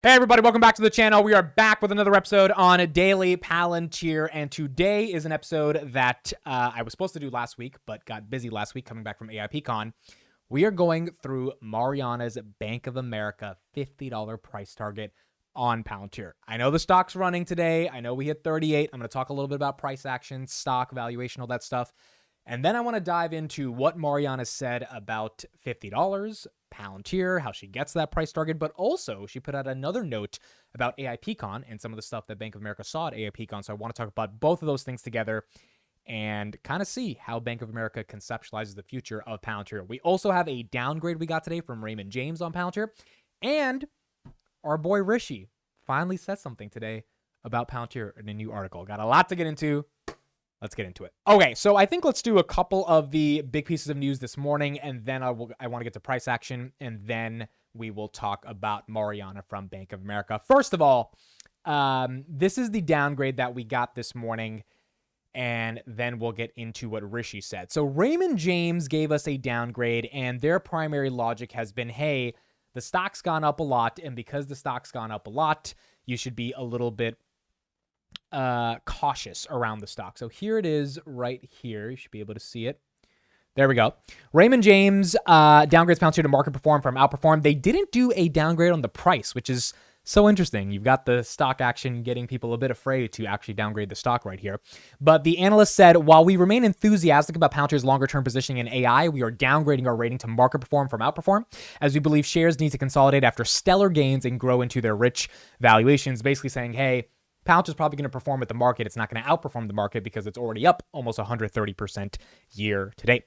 Hey everybody, welcome back to the channel. We are back with another episode on Daily Palantir, and today is an episode that I was supposed to do last week, but got busy last week coming back from AIPCon. We are going through Mariana's Bank of America $50 price target on Palantir. I know the stock's running today. I know we hit 38. I'm going to talk a little bit about price action, stock valuation, all that stuff. And then I want to dive into what Mariana said about $50, Palantir, how she gets that price target, but also she put out another note about AIPCon and some of the stuff that Bank of America saw at AIPCon. So I want to talk about both of those things together and kind of see how Bank of America conceptualizes the future of Palantir. We also have a downgrade we got today from Raymond James on Palantir, and our boy Rishi finally said something today about Palantir in a new article. Got a lot to get into. Let's get into it. Okay, so I think let's do a couple of the big pieces of news this morning, and then I want to get to price action, and then we will talk about Mariana from Bank of America. First of all, this is the downgrade that we got this morning, and then we'll get into what Rishi said. So Raymond James gave us a downgrade, and their primary logic has been, hey, the stock's gone up a lot, and because the stock's gone up a lot, you should be a little bit cautious around the stock. So here it is right here. You should be able to see it. There we go. Raymond James downgrades Palantir to market perform from outperform. They didn't do a downgrade on the price, which is so interesting. You've got the stock action getting people a bit afraid to actually downgrade the stock right here. But the analyst said, while we remain enthusiastic about Palantir's longer-term positioning in AI, we are downgrading our rating to market perform from outperform, as we believe shares need to consolidate after stellar gains and grow into their rich valuations. Basically saying, hey, Palantir is probably going to perform at the market. It's not going to outperform the market because it's already up almost 130% year to date.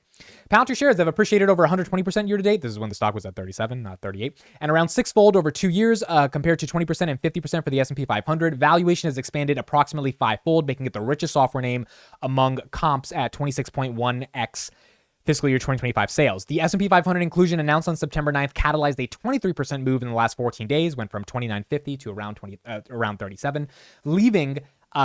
Palantir shares have appreciated over 120% year to date. This is when the stock was at 37, not 38, and around sixfold over 2 years compared to 20% and 50% for the S&P 500. Valuation has expanded approximately fivefold, making it the richest software name among comps at 26.1x fiscal year 2025 sales. The S&P 500 inclusion announced on September 9th catalyzed a 23% move in the last 14 days, went from 2950 to around 37, leaving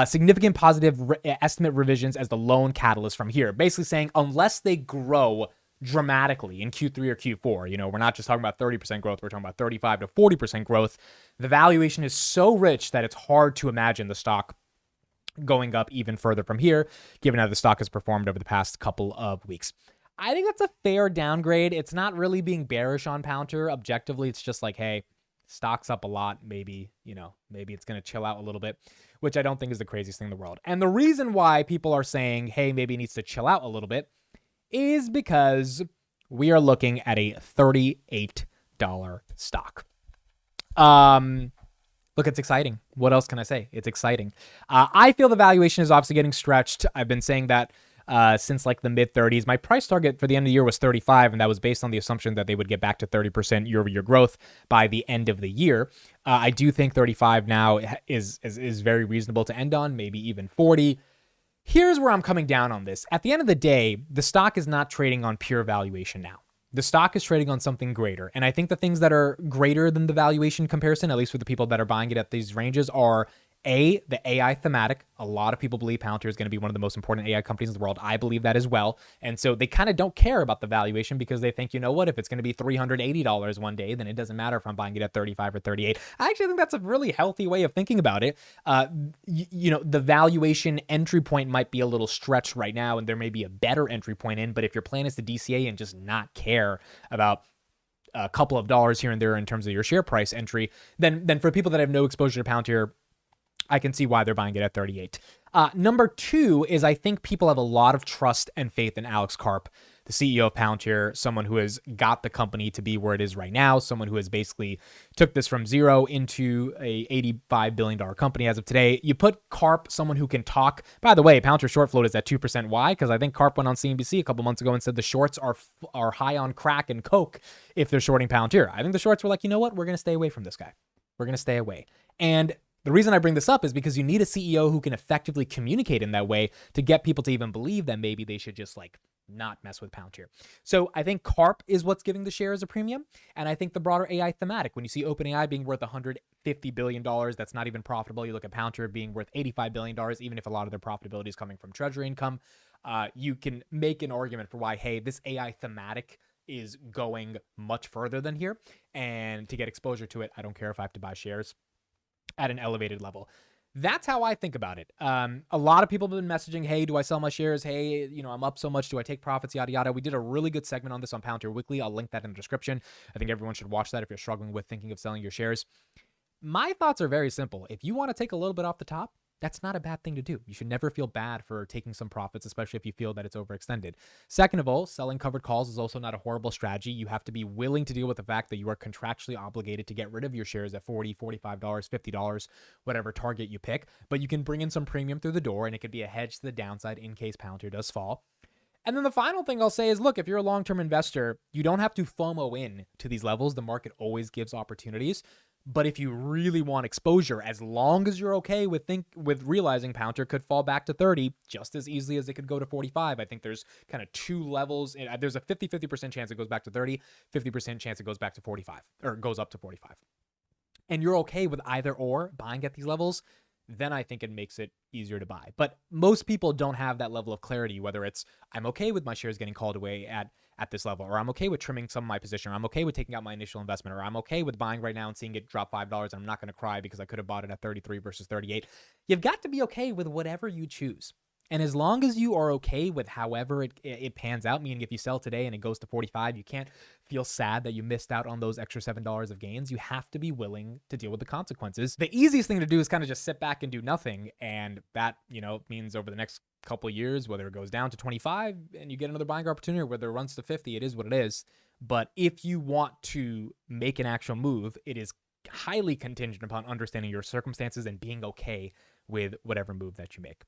significant positive estimate revisions as the lone catalyst from here. Basically saying unless they grow dramatically in Q3 or Q4, we're not just talking about 30% growth, we're talking about 35 to 40% growth. The valuation is so rich that it's hard to imagine the stock going up even further from here, given how the stock has performed over the past couple of weeks. I think that's a fair downgrade. It's not really being bearish on Palantir. Objectively, it's just like, hey, stock's up a lot. Maybe it's going to chill out a little bit, which I don't think is the craziest thing in the world. And the reason why people are saying, hey, maybe it needs to chill out a little bit is because we are looking at a $38 stock. Look, it's exciting. What else can I say? It's exciting. I feel the valuation is obviously getting stretched. I've been saying that since like the mid 30s. My price target for the end of the year was 35, and that was based on the assumption that they would get back to 30% year-over-year growth by the end of the year. I do think 35 now is very reasonable to end on, maybe even 40. Here's where I'm coming down on this. At the end of the day, the stock is not trading on pure valuation now. The stock is trading on something greater. And I think the things that are greater than the valuation comparison, at least for the people that are buying it at these ranges, are the AI thematic. A lot of people believe Palantir is going to be one of the most important AI companies in the world. I believe that as well. And so they kind of don't care about the valuation because they think, you know what, if it's going to be $380 one day, then it doesn't matter if I'm buying it at 35 or 38. I actually think that's a really healthy way of thinking about it. The valuation entry point might be a little stretched right now, and there may be a better entry point in, but if your plan is to DCA and just not care about a couple of dollars here and there in terms of your share price entry, then for people that have no exposure to Palantir, I can see why they're buying it at 38. Number two is I think people have a lot of trust and faith in Alex Karp, the CEO of Palantir, someone who has got the company to be where it is right now, someone who has basically took this from zero into a $85 billion company as of today. You put Karp, someone who can talk. By the way, Palantir short float is at 2%. Why? Because I think Karp went on CNBC a couple months ago and said the shorts are high on crack and coke if they're shorting Palantir. I think the shorts were like, you know what? We're going to stay away from this guy. We're going to stay away. And the reason I bring this up is because you need a CEO who can effectively communicate in that way to get people to even believe that maybe they should just not mess with Palantir. So I think Karp is what's giving the shares a premium. And I think the broader AI thematic, when you see OpenAI being worth $150 billion, that's not even profitable. You look at Palantir being worth $85 billion, even if a lot of their profitability is coming from treasury income. You can make an argument for why, hey, this AI thematic is going much further than here. And to get exposure to it, I don't care if I have to buy shares at an elevated level. That's how I think about it. A lot of people have been messaging, hey, do I sell my shares? Hey, I'm up so much. Do I take profits? Yada, yada. We did a really good segment on this on Palantir Weekly. I'll link that in the description. I think everyone should watch that if you're struggling with thinking of selling your shares. My thoughts are very simple. If you want to take a little bit off the top, that's not a bad thing to do. You should never feel bad for taking some profits, especially if you feel that it's overextended. Second of all, selling covered calls is also not a horrible strategy. You have to be willing to deal with the fact that you are contractually obligated to get rid of your shares at $40, $45, $50, whatever target you pick. But you can bring in some premium through the door, and it could be a hedge to the downside in case Palantir does fall. And then the final thing I'll say is, look, if you're a long-term investor, you don't have to FOMO in to these levels. The market always gives opportunities. But if you really want exposure, as long as you're okay with realizing Palantir could fall back to 30 just as easily as it could go to 45, I think there's kind of two levels. There's a 50% chance it goes back to 30, 50% chance it goes back to 45 or goes up to 45. And you're okay with either or buying at these levels, then I think it makes it easier to buy. But most people don't have that level of clarity, whether it's I'm okay with my shares getting called away at this level, or I'm okay with trimming some of my position, or I'm okay with taking out my initial investment, or I'm okay with buying right now and seeing it drop $5 and I'm not going to cry because I could have bought it at 33 versus 38. You've got to be okay with whatever you choose. And as long as you are okay with however it pans out, meaning if you sell today and it goes to 45, you can't feel sad that you missed out on those extra $7 of gains. You have to be willing to deal with the consequences. The easiest thing to do is kind of just sit back and do nothing. And that, means over the next couple of years, whether it goes down to 25 and you get another buying opportunity, or whether it runs to 50, it is what it is. But if you want to make an actual move, it is highly contingent upon understanding your circumstances and being okay with whatever move that you make.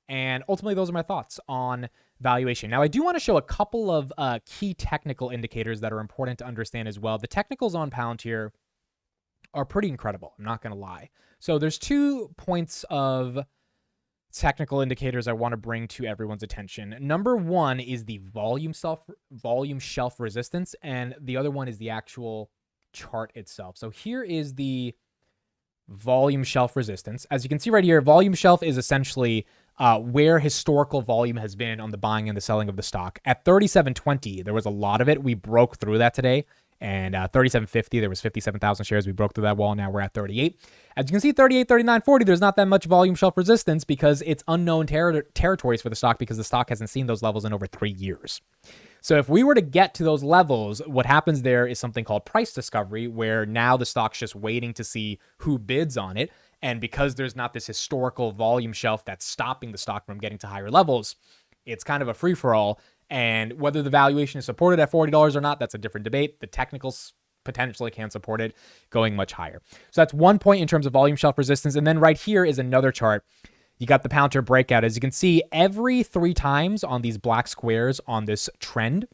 And ultimately, those are my thoughts on valuation. Now, I do want to show a couple of key technical indicators that are important to understand as well. The technicals on Palantir are pretty incredible. I'm not going to lie. So there's 2 points of technical indicators I want to bring to everyone's attention. Number one is the volume shelf resistance, and the other one is the actual chart itself. So here is the volume shelf resistance. As you can see right here, volume shelf is essentially where historical volume has been on the buying and the selling of the stock. At 37.20, there was a lot of it. We broke through that today. And 37.50, there was 57,000 shares. We broke through that wall. Now we're at 38. As you can see, 38, 39, 40, there's not that much volume shelf resistance because it's unknown territories for the stock because the stock hasn't seen those levels in over 3 years. So if we were to get to those levels, what happens there is something called price discovery, where now the stock's just waiting to see who bids on it. And because there's not this historical volume shelf that's stopping the stock from getting to higher levels, it's kind of a free-for-all. And whether the valuation is supported at $40 or not, that's a different debate. The technicals potentially can support it going much higher. So that's one point in terms of volume shelf resistance. And then right here is another chart. You got the Palantir breakout. As you can see, every 3 times on these black squares on this trend,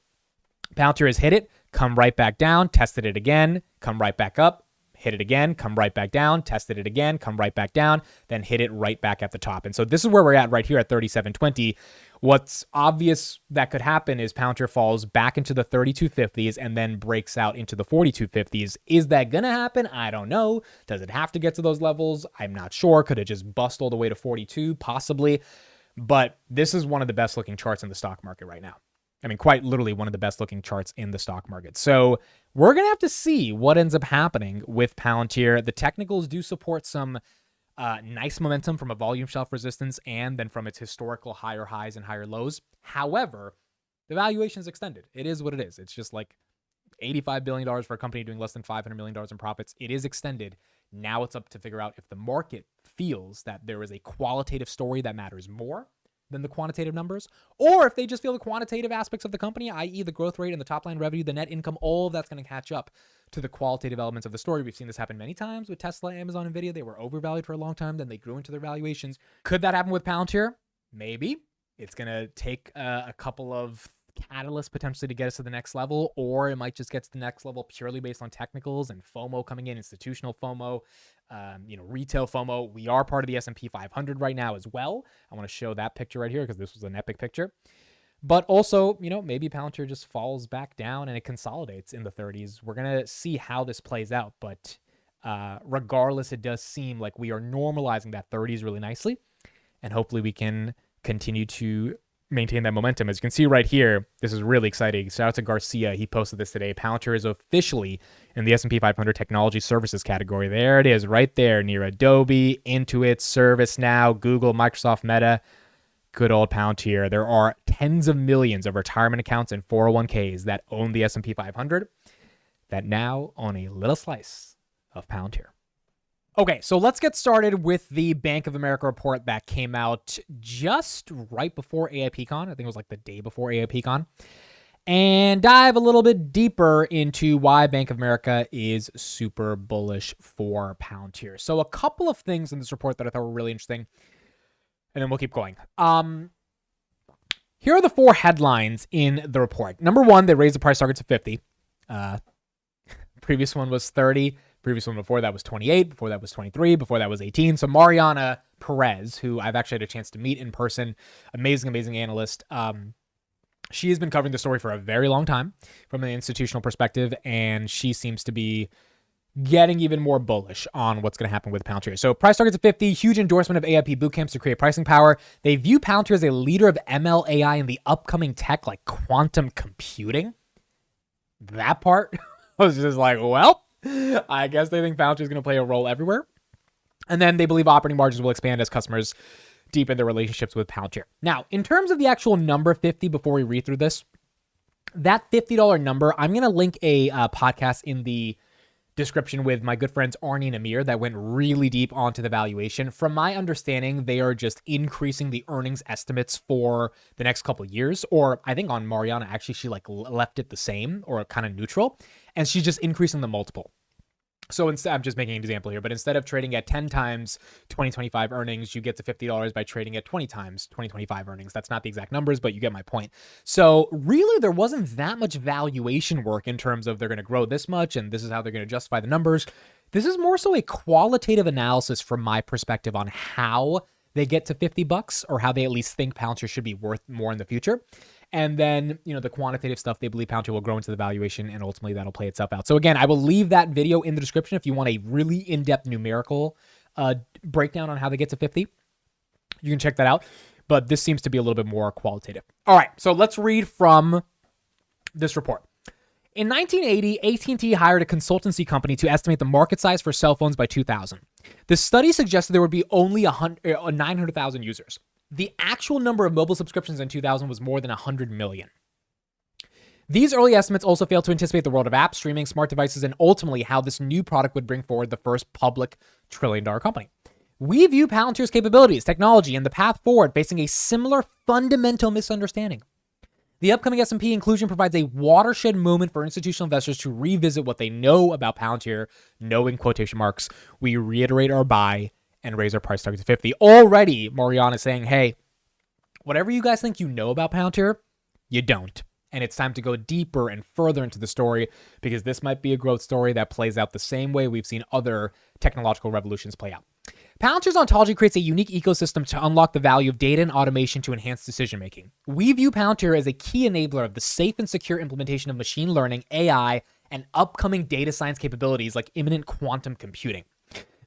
Palantir has hit it, come right back down, tested it again, come right back up, hit it again, come right back down, tested it again, come right back down, then hit it right back at the top. And so this is where we're at right here at 37.20. What's obvious that could happen is Palantir falls back into the 32.50s and then breaks out into the 42.50s. Is that going to happen? I don't know. Does it have to get to those levels? I'm not sure. Could it just bust all the way to 42? Possibly. But this is one of the best looking charts in the stock market right now. I mean, quite literally one of the best looking charts in the stock market. So we're going to have to see what ends up happening with Palantir. The technicals do support some nice momentum from a volume shelf resistance and then from its historical higher highs and higher lows. However, the valuation is extended. It is what it is. It's just like $85 billion for a company doing less than $500 million in profits. It is extended. Now it's up to figure out if the market feels that there is a qualitative story that matters more than the quantitative numbers, or if they just feel the quantitative aspects of the company, i.e. the growth rate and the top line revenue, the net income, all of that's going to catch up to the qualitative elements of the story. We've seen this happen many times with Tesla, Amazon, Nvidia. They were overvalued for a long time, then they grew into their valuations. Could that happen with Palantir? Maybe. It's going to take a couple of catalysts potentially to get us to the next level, or it might just get to the next level purely based on technicals and FOMO coming in, institutional FOMO, retail FOMO. We are part of the S&P 500 right now as well. I want to show that picture right here because this was an epic picture. But also, maybe Palantir just falls back down and it consolidates in the 30s. We're going to see how this plays out. But regardless, it does seem like we are normalizing that 30s really nicely. And hopefully we can continue to maintain that momentum. As you can see right here, this is really exciting. Shout out to Garcia. He posted this today. Palantir is officially in the S&P 500 technology services category. There it is right there near Adobe, Intuit, ServiceNow, Google, Microsoft, Meta. Good old Palantir. There are tens of millions of retirement accounts and 401ks that own the S&P 500 that now own a little slice of Palantir. Okay, so let's get started with the Bank of America report that came out just right before AIPCon. I think it was like the day before AIPCon. And dive a little bit deeper into why Bank of America is super bullish for Palantir. So a couple of things in this report that I thought were really interesting, and then we'll keep going. Here are the 4 headlines in the report. Number 1, they raised the price target to 50. Previous one was 30. Previous one before that was 28. Before that was 23. Before that was 18. So Mariana Perez, who I've actually had a chance to meet in person, amazing analyst. She has been covering the story for a very long time from an institutional perspective, and she seems to be getting even more bullish on what's going to happen with Palantir. So price targets of 50, huge endorsement of AIP bootcamps to create pricing power. They view Palantir as a leader of ML AI in the upcoming tech like quantum computing. That part was just like, well, I guess they think Palantir is going to play a role everywhere. And then they believe operating margins will expand as customers deepen their relationships with Palantir. Now, in terms of the actual number 50, before we read through this, that $50 number, I'm going to link a podcast in the description with my good friends Arnie and Amir that went really deep onto the valuation. From my understanding, they are just increasing the earnings estimates for the next couple of years. Or I think on Mariana, actually, she like left it the same or kind of neutral. And she's just increasing the multiple. So instead, I'm just making an example here, but instead of trading at 10 times 2025 earnings, you get to $50 by trading at 20 times 2025 earnings. That's not the exact numbers, but you get my point. So really, there wasn't that much valuation work in terms of they're going to grow this much and this is how they're going to justify the numbers. This is more so a qualitative analysis from my perspective on how they get to $50 or how they at least think Palantir should be worth more in the future. And then, the quantitative stuff, they believe Palantir will grow into the valuation and ultimately that'll play itself out. So again, I will leave that video in the description if you want a really in-depth numerical breakdown on how they get to 50. You can check that out. But this seems to be a little bit more qualitative. All right, so let's read from this report. In 1980, AT&T hired a consultancy company to estimate the market size for cell phones by 2000. The study suggested there would be only 900,000 users. The actual number of mobile subscriptions in 2000 was more than 100 million. These early estimates also failed to anticipate the world of apps, streaming, smart devices, and ultimately how this new product would bring forward the first public trillion-dollar company. We view Palantir's capabilities, technology, and the path forward facing a similar fundamental misunderstanding. The upcoming S&P inclusion provides a watershed moment for institutional investors to revisit what they know about Palantir, know in quotation marks. We reiterate our buy and raise our price target to 50. Already, Mariana is saying, hey, whatever you guys think you know about Palantir, you don't. And it's time to go deeper and further into the story because this might be a growth story that plays out the same way we've seen other technological revolutions play out. Palantir's ontology creates a unique ecosystem to unlock the value of data and automation to enhance decision-making. We view Palantir as a key enabler of the safe and secure implementation of machine learning, AI, and upcoming data science capabilities like imminent quantum computing.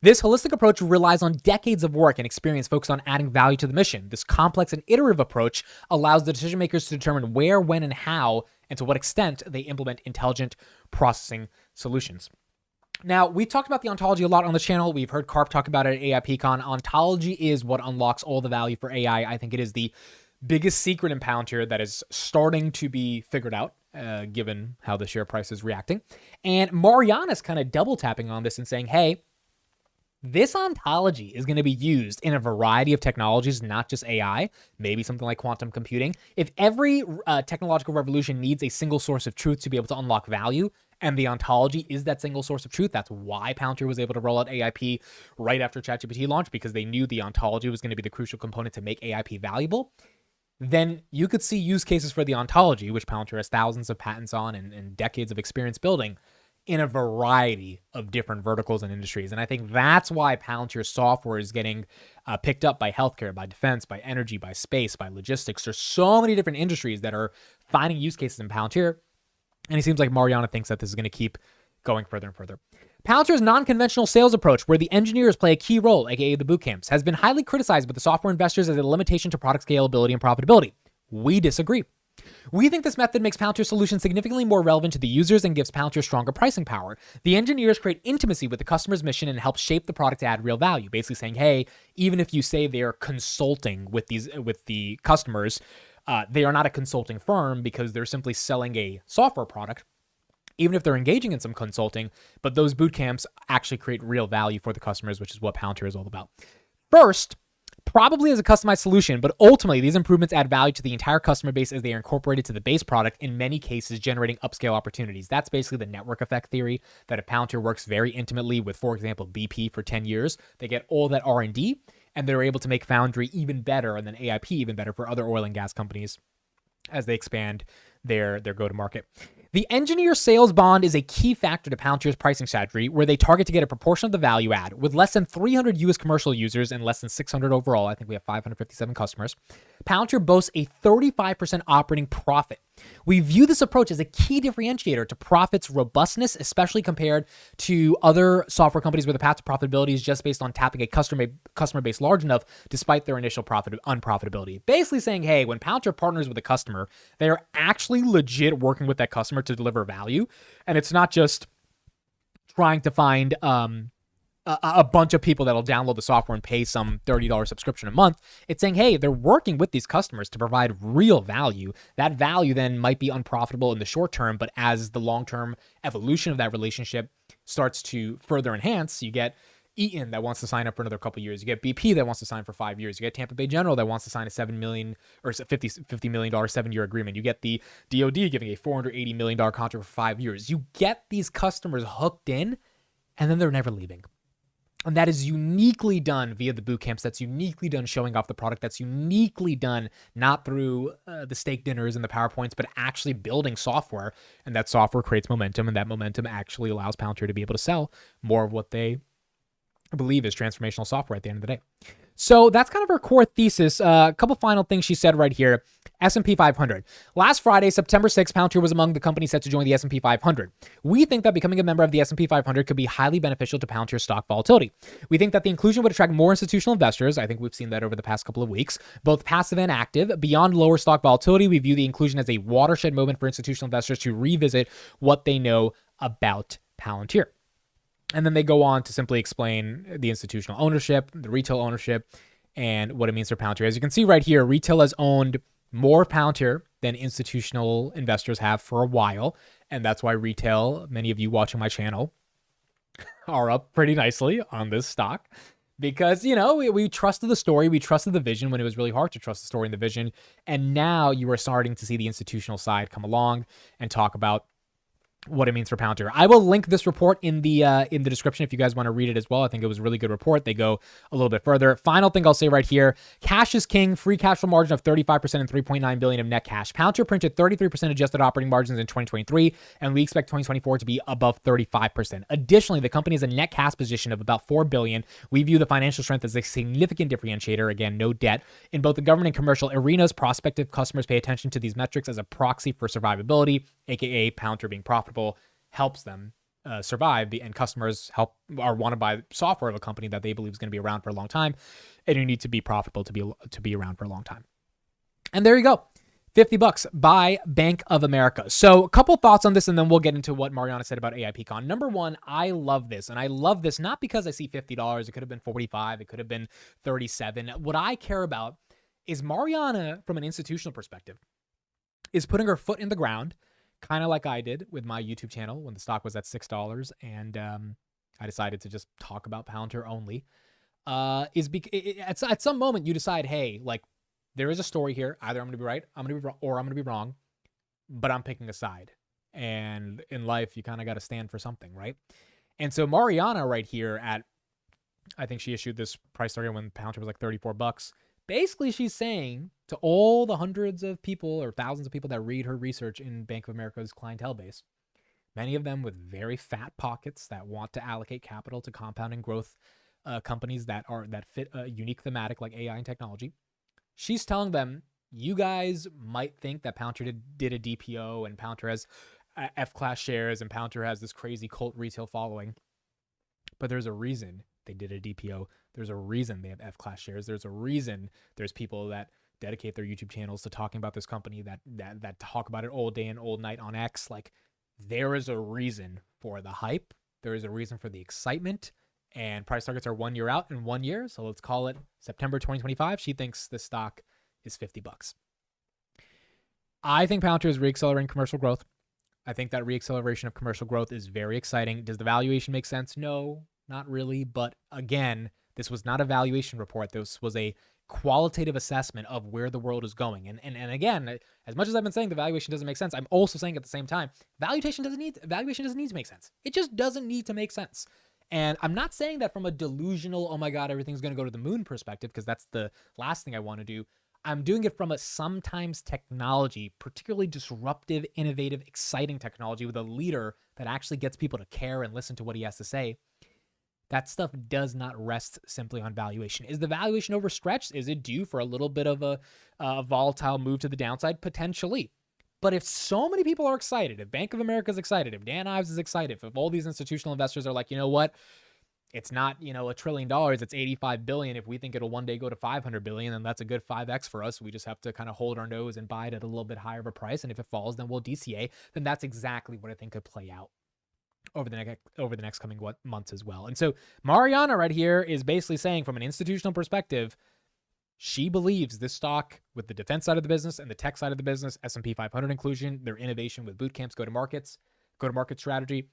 This holistic approach relies on decades of work and experience focused on adding value to the mission. This complex and iterative approach allows the decision makers to determine where, when, and how, and to what extent they implement intelligent processing solutions. Now, we've talked about the ontology a lot on the channel. We've heard Karp talk about it at AIPCon. Ontology is what unlocks all the value for AI. I think it is the biggest secret in Palantir that is starting to be figured out, given how the share price is reacting. And Mariana's kind of double tapping on this and saying, hey, this ontology is going to be used in a variety of technologies, not just AI, maybe something like quantum computing. If every technological revolution needs a single source of truth to be able to unlock value, and the ontology is that single source of truth, that's why Palantir was able to roll out AIP right after ChatGPT launched, because they knew the ontology was going to be the crucial component to make AIP valuable, then you could see use cases for the ontology, which Palantir has thousands of patents on and decades of experience building, in a variety of different verticals and industries. And I think that's why Palantir software is getting picked up by healthcare, by defense, by energy, by space, by logistics. There's so many different industries that are finding use cases in Palantir. And it seems like Mariana thinks that this is going to keep going further and further. Palantir's non-conventional sales approach, where the engineers play a key role, aka the bootcamps, has been highly criticized by the software investors as a limitation to product scalability and profitability. We disagree. We think this method makes Palantir's solution significantly more relevant to the users and gives Palantir stronger pricing power. The engineers create intimacy with the customer's mission and help shape the product to add real value. Basically saying, hey, even if you say they are consulting with the customers, they are not a consulting firm because they're simply selling a software product. Even if they're engaging in some consulting, but those boot camps actually create real value for the customers, which is what Palantir is all about. First, probably as a customized solution, but ultimately these improvements add value to the entire customer base as they are incorporated to the base product, in many cases generating upscale opportunities. That's basically the network effect theory, that if Palantir works very intimately with, for example, BP for 10 years, they get all that R&D, and they're able to make Foundry even better, and then AIP even better for other oil and gas companies as they expand their go-to-market. The engineer sales bond is a key factor to Palantir's pricing strategy, where they target to get a proportion of the value add. With less than 300 US commercial users and less than 600 overall, I think we have 557 customers, Palantir boasts a 35% operating profit. We view this approach as a key differentiator to profits robustness, especially compared to other software companies where the path to profitability is just based on tapping a customer base large enough despite their initial unprofitability. Basically saying, hey, when Palantir partners with a customer, they are actually legit working with that customer to deliver value. And it's not just trying to find a bunch of people that'll download the software and pay some $30 subscription a month. It's saying, hey, they're working with these customers to provide real value. That value then might be unprofitable in the short term, but as the long-term evolution of that relationship starts to further enhance, you get Eaton that wants to sign up for another couple of years. You get BP that wants to sign for 5 years. You get Tampa Bay General that wants to sign a $7 million or $50 million 7-year agreement. You get the DoD giving a $480 million contract for 5 years. You get these customers hooked in, and then they're never leaving. And that is uniquely done via the boot camps. That's uniquely done showing off the product. That's uniquely done not through the steak dinners and the PowerPoints, but actually building software. And that software creates momentum, and that momentum actually allows Palantir to be able to sell more of what they believe is transformational software at the end of the day. So that's kind of her core thesis. A couple final things she said right here. S&P 500. Last Friday, September 6th, Palantir was among the companies set to join the S&P 500. We think that becoming a member of the S&P 500 could be highly beneficial to Palantir's stock volatility. We think that the inclusion would attract more institutional investors. I think we've seen that over the past couple of weeks, both passive and active. Beyond lower stock volatility, we view the inclusion as a watershed moment for institutional investors to revisit what they know about Palantir. And then they go on to simply explain the institutional ownership, the retail ownership, and what it means for Palantir. As you can see right here, retail has owned more Palantir than institutional investors have for a while. And that's why retail, many of you watching my channel, are up pretty nicely on this stock. Because, you know, we trusted the story, we trusted the vision when it was really hard to trust the story and the vision. And now you are starting to see the institutional side come along and talk about what it means for Palantir. I will link this report in the description if you guys want to read it as well. I think it was a really good report. They go a little bit further. Final thing I'll say right here, cash is king, free cash flow margin of 35% and $3.9 billion of net cash. Palantir printed 33% adjusted operating margins in 2023, and we expect 2024 to be above 35%. Additionally, the company has a net cash position of about $4 billion. We view the financial strength as a significant differentiator. Again, no debt. In both the government and commercial arenas, prospective customers pay attention to these metrics as a proxy for survivability, aka Palantir being profitable helps them survive. The end customers want to buy software of a company that they believe is going to be around for a long time, and you need to be profitable to be around for a long time. And there you go, $50 by Bank of America. So a couple thoughts on this, and then we'll get into what Mariana said about AIPCon. Number one, I love this, and I love this not because I see $50. It could have been $45. It could have been $37. What I care about is Mariana, from an institutional perspective, is putting her foot in the ground, kind of like I did with my YouTube channel when the stock was at $6 and I decided to just talk about Palantir only. At some moment you decide, hey, like there is a story here. Either I'm going to be right, I'm going to be wrong, or I'm going to be wrong, but I'm picking a side. And in life, you kind of got to stand for something, right? And so Mariana right here I think she issued this price target when Palantir was like $34. Basically, she's saying to all the hundreds of people or thousands of people that read her research in Bank of America's clientele base, many of them with very fat pockets that want to allocate capital to compounding growth companies that fit a unique thematic like AI and technology. She's telling them, you guys might think that Palantir did a DPO and Palantir has F-class shares and Palantir has this crazy cult retail following, but there's a reason they did a DPO. There's a reason they have F-class shares. There's a reason there's people that dedicate their YouTube channels to talking about this company, that talk about it all day and all night on X. Like, there is a reason for the hype. There is a reason for the excitement. And price targets are 1 year out in 1 year. So let's call it September 2025. She thinks the stock is $50. I think Palantir is reaccelerating commercial growth. I think that reacceleration of commercial growth is very exciting. Does the valuation make sense? No, not really. But again, this was not a valuation report. This was a qualitative assessment of where the world is going. And again, as much as I've been saying the valuation doesn't make sense, I'm also saying at the same time, valuation doesn't need to make sense. It just doesn't need to make sense. And I'm not saying that from a delusional, oh my God, everything's going to go to the moon perspective, because that's the last thing I want to do. I'm doing it from a sometimes technology, particularly disruptive, innovative, exciting technology with a leader that actually gets people to care and listen to what he has to say. That stuff does not rest simply on valuation. Is the valuation overstretched? Is it due for a little bit of a volatile move to the downside? Potentially. But if so many people are excited, if Bank of America is excited, if Dan Ives is excited, if all these institutional investors are like, you know what, it's not, $1 trillion, it's 85 billion. If we think it'll one day go to 500 billion, then that's a good 5x for us. We just have to kind of hold our nose and buy it at a little bit higher of a price. And if it falls, then we'll DCA. Then that's exactly what I think could play out over the next coming months as well. And so Mariana right here is basically saying, from an institutional perspective, she believes this stock, with the defense side of the business and the tech side of the business, S&P 500 inclusion, their innovation with boot camps, go-to-market strategy,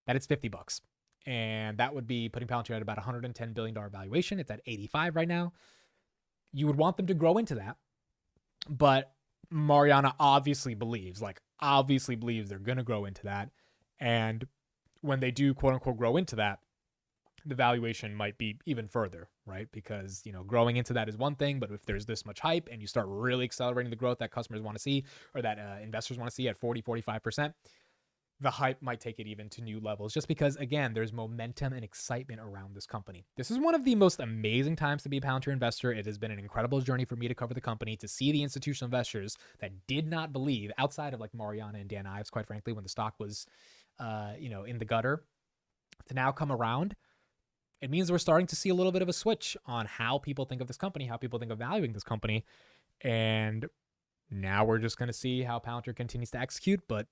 that it's $50. And that would be putting Palantir at about $110 billion valuation. It's at 85 right now. You would want them to grow into that. But Mariana obviously believes they're going to grow into that. And when they do, quote unquote, grow into that, the valuation might be even further, right? Because, growing into that is one thing, but if there's this much hype and you start really accelerating the growth that customers want to see, or that investors want to see at 40, 45%, the hype might take it even to new levels, just because, again, there's momentum and excitement around this company. This is one of the most amazing times to be a Palantir investor. It has been an incredible journey for me to cover the company, to see the institutional investors that did not believe, outside of like Mariana and Dan Ives, quite frankly, when the stock was, in the gutter, to now come around. It means we're starting to see a little bit of a switch on how people think of this company, how people think of valuing this company. And now we're just going to see how Palantir continues to execute. But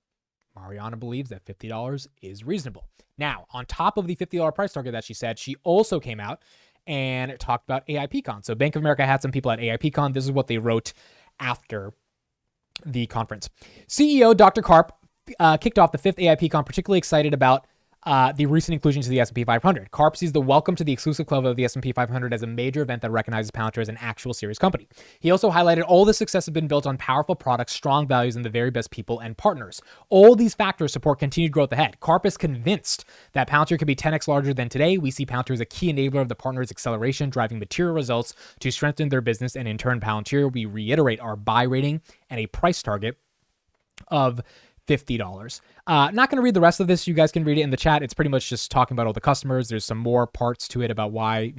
Mariana believes that $50 is reasonable. Now, on top of the $50 price target that she said, she also came out and talked about AIPCon. So Bank of America had some people at AIPCon. This is what they wrote after the conference. CEO Dr. Karp kicked off the fifth AIPCon, particularly excited about the recent inclusion to the S&P 500. Karp sees the welcome to the exclusive club of the S&P 500 as a major event that recognizes Palantir as an actual serious company. He also highlighted all the success has been built on powerful products, strong values, and the very best people and partners. All these factors support continued growth ahead. Karp is convinced that Palantir could be 10x larger than today. We see Palantir as a key enabler of the partners' acceleration, driving material results to strengthen their business, and in turn, Palantir, we reiterate our buy rating and a price target of $50. Not going to read the rest of this. You guys can read it in the chat. It's pretty much just talking about all the customers. There's some more parts to it about why,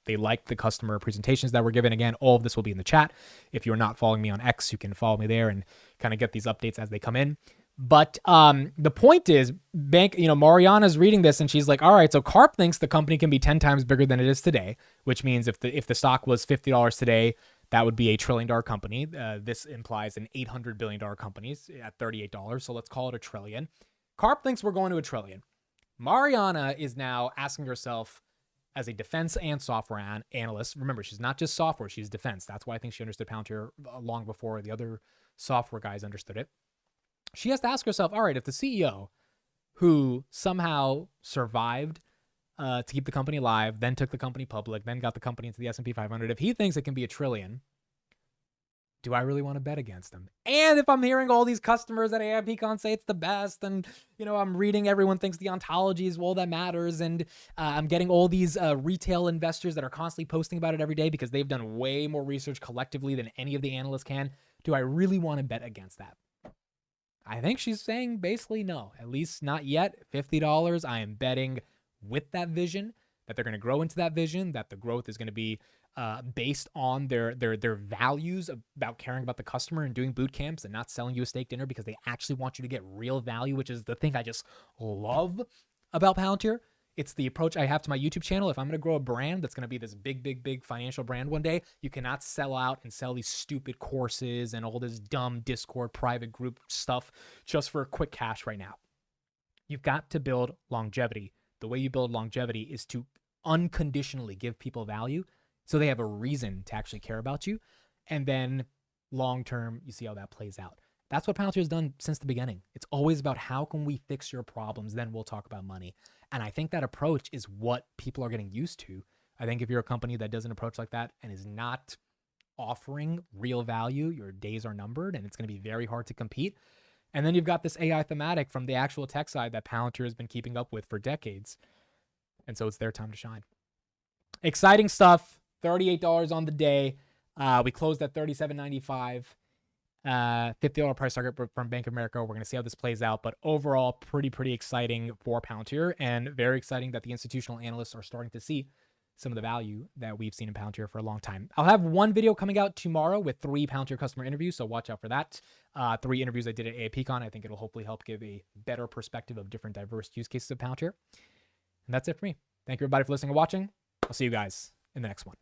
they like the customer presentations that were given. Again, all of this will be in the chat. If you're not following me on X, you can follow me there and kind of get these updates as they come in. But the point is, Mariana's reading this and she's like, all right, so Karp thinks the company can be 10 times bigger than it is today, which means if the stock was $50 today, that would be $1 trillion company. This implies an $800 billion company at $38. So let's call it $1 trillion. Karp thinks we're going to $1 trillion. Mariana is now asking herself, as a defense and software analyst, remember, she's not just software, she's defense. That's why I think she understood Palantir long before the other software guys understood it. She has to ask herself, all right, if the CEO who somehow survived to keep the company alive, then took the company public, then got the company into the S&P 500, if he thinks it can be $1 trillion, do I really want to bet against him? And if I'm hearing all these customers at AIPCon say it's the best, and I'm reading everyone thinks the ontology is all that matters, and I'm getting all these retail investors that are constantly posting about it every day because they've done way more research collectively than any of the analysts can, do I really want to bet against that? I think she's saying basically no, at least not yet. $50, I am betting with that vision, that they're going to grow into that vision, that the growth is going to be based on their values about caring about the customer and doing boot camps and not selling you a steak dinner because they actually want you to get real value, which is the thing I just love about Palantir, It's the approach I have to my YouTube channel. If I'm going to grow a brand that's going to be this big, big, big financial brand one day, you cannot sell out and sell these stupid courses and all this dumb Discord private group stuff just for quick cash right now. You've got to build longevity. The way you build longevity is to unconditionally give people value so they have a reason to actually care about you. And then long term, you see how that plays out. That's what Palantir has done since the beginning. It's always about how can we fix your problems, then we'll talk about money. And I think that approach is what people are getting used to. I think if you're a company that does an approach like that and is not offering real value, your days are numbered and it's going to be very hard to compete. And then you've got this AI thematic from the actual tech side that Palantir has been keeping up with for decades. And so it's their time to shine. Exciting stuff. $38 on the day. We closed at $37.95. $50 price target from Bank of America. We're going to see how this plays out, but overall, pretty exciting for Palantir, and very exciting that the institutional analysts are starting to see some of the value that we've seen in Palantir for a long time. I'll have one video coming out tomorrow with 3 Palantir customer interviews, so watch out for that. 3 interviews I did at AAPCon. I think it'll hopefully help give a better perspective of different diverse use cases of Palantir. And that's it for me. Thank you everybody for listening and watching. I'll see you guys in the next one.